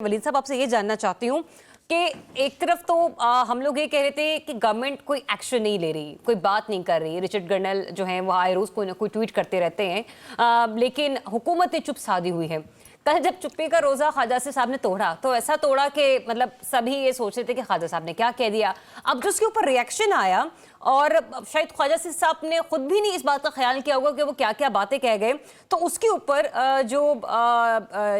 वलीद साहब, आपसे ये जानना चाहती हूँ कि एक तरफ तो हम लोग ये कह रहे थे कि गवर्नमेंट कोई एक्शन नहीं ले रही, कोई बात नहीं कर रही। रिचर्ड गर्नल जो हैं वो आए रोज़ कोई ना कोई ट्वीट करते रहते हैं, लेकिन हुकूमत ने चुप साधी हुई है। कल जब चुप्पी का रोज़ा ख्वाजा साहब ने तोड़ा तो ऐसा तोड़ा कि मतलब सभी ये सोच रहे थे कि ख्वाजा साहब ने क्या कह दिया। अब जो उसके ऊपर रिएक्शन आया और शायद ख्वाजा साहब ने खुद भी नहीं इस बात का ख्याल किया होगा कि वो क्या क्या बातें कह गए, तो उसके ऊपर जो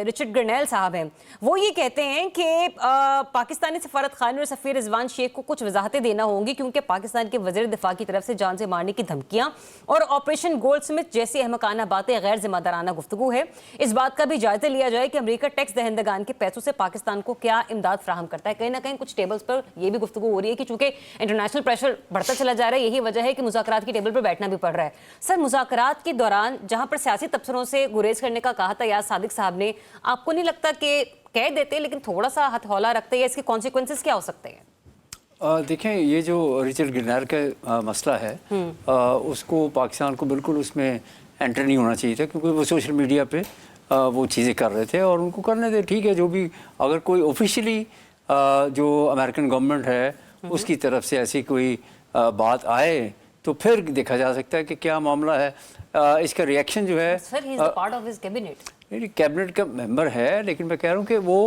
रिचर्ड गर्नल साहब हैं वो ये कहते हैं कि पाकिस्तानी सफारत खान और सफ़ीर रिजवान शेख को कुछ वजाहतें देना होंगी क्योंकि पाकिस्तान के वज़ीर दिफा की तरफ से जान से मारने की धमकियाँ और ऑपरेशन गोल्डस्मिथ जैसी अहमकाना बातें गैर जिम्मेदाराना गुफ्तगू है। इस बात का भी जायजा लिया जाए कि अमेरिका टैक्स दहंदगान के पैसों से पाकिस्तान को क्या इमदाद फराहम करता है। कहीं ना कहीं कुछ टेबल्स पर यह भी गुफ्तगू हो रही है कि चूंकि इंटरनेशनल प्रेशर बढ़ता चला जा रहा है, यही वजह है कि मुज़ाकरात की टेबल पर बैठना भी पड़ रहा है। सर, मुज़ाकरात के दौरान जहां पर सियासी तबसरों से गुरेज करने का कहा था याद सादिक साहब ने, आपको नहीं लगता कि कह देते लेकिन थोड़ा सा हथौला रखते हैं, इसके कॉन्सिक्वेंसेस क्या हो सकते हैं? देखें, ये जो रिचर्ड गर्नल का मसला है उसको पाकिस्तान को बिल्कुल उसमें एंटर नहीं होना चाहिए था, क्योंकि वो सोशल मीडिया पे वो चीज़ें कर रहे थे और उनको करने दे, ठीक है। जो भी अगर कोई ऑफिशियली जो अमेरिकन गवर्नमेंट है उसकी तरफ से ऐसी कोई बात आए तो फिर देखा जा सकता है कि क्या मामला है। इसका रिएक्शन जो है, sir, he is the part of his cabinet. Cabinet का मेंबर है, लेकिन मैं कह रहा हूँ कि वो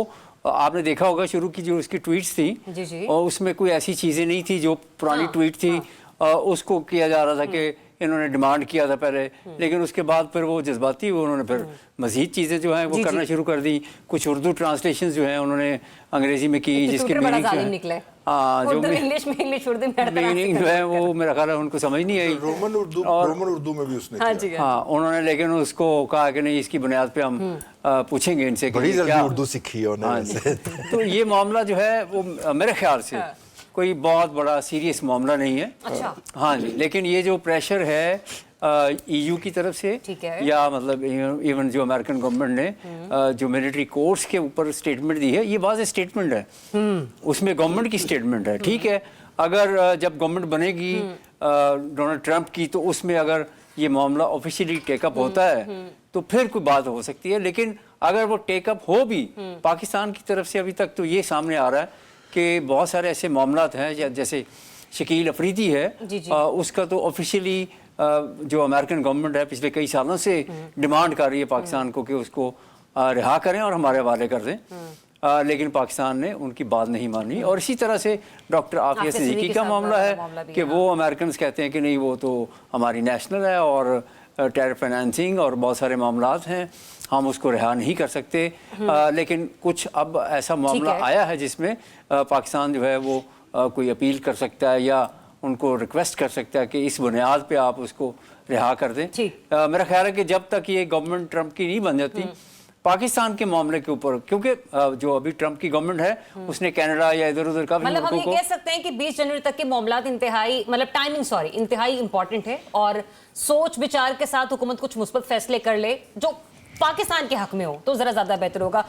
आपने देखा होगा शुरू की जो उसकी ट्वीट्स थी जी। और उसमें कोई ऐसी चीज़ें नहीं थी जो पुरानी ट्वीट थी। उसको किया जा रहा था कि इन्होंने डिमांड किया था पहले, लेकिन उसके बाद फिर वो जज्बाती हुए, उन्होंने फिर मजीद चीज़ें जो हैं वो करना शुरू कर दी। कुछ उर्दू ट्रांसलेशन जो हैं उन्होंने अंग्रेजी में की, जिसके मीनिंग जो इंग्लिश उर्दू मीनिंग जो है वो मेरा ख्याल है उनको समझ नहीं आई। रोमन उर्दू में भी उसने हाँ, उन्होंने लेकिन उसको कहा कि नहीं, इसकी बुनियाद पे हम पूछेंगे इनसे कि क्या उर्दू सीखी है उन्होंने। तो ये मामला जो है वो मेरे ख्याल से कोई बहुत बड़ा सीरियस मामला नहीं है। अच्छा। हाँ जी, लेकिन ये जो प्रेशर है EU की तरफ से या मतलब इवन जो अमेरिकन गवर्नमेंट ने जो मिलिट्री कोर्ट्स के ऊपर स्टेटमेंट दी है, ये वाज़ेह स्टेटमेंट है, उसमें गवर्नमेंट की स्टेटमेंट है, ठीक है। अगर जब गवर्नमेंट बनेगी डोनाल्ड ट्रंप की, तो उसमें अगर ये मामला ऑफिशियली टेकअप होता है तो फिर कोई बात हो सकती है। लेकिन अगर वो टेकअप हो भी पाकिस्तान की तरफ से, अभी तक तो ये सामने आ रहा है कि बहुत सारे ऐसे मामलात हैं, जैसे शकील अफरीदी है, उसका तो ऑफिशियली जो अमेरिकन गवर्नमेंट है पिछले कई सालों से डिमांड कर रही है पाकिस्तान को कि उसको रिहा करें और हमारे हवाले कर दें, लेकिन पाकिस्तान ने उनकी बात नहीं मानी। और इसी तरह से डॉक्टर आफिया सिद्दीकी का मामला है कि वो अमेरिकन कहते हैं कि नहीं, वो तो हमारी नेशनल है और टेरर फाइनेंसिंग और बहुत सारे मामलात हैं, हम उसको रिहा नहीं कर सकते। लेकिन कुछ अब ऐसा मामला आया है जिसमें पाकिस्तान जो है वो कोई अपील कर सकता है या उनको रिक्वेस्ट कर सकता है कि इस बुनियाद पे आप उसको रिहा कर दें। मेरा ख्याल है कि जब तक ये गवर्नमेंट ट्रंप की नहीं बन जाती पाकिस्तान के मामले के ऊपर, क्योंकि जो अभी ट्रंप की गवर्नमेंट है उसने कनाडा या इधर उधर का मतलब हम ये कह सकते हैं कि 20 जनवरी तक के मामलात इंतहाई इंतहाई इंपॉर्टेंट है और सोच विचार के साथ हुकूमत कुछ मुस्बत फैसले कर ले जो पाकिस्तान के हक में हो तो जरा ज्यादा बेहतर होगा।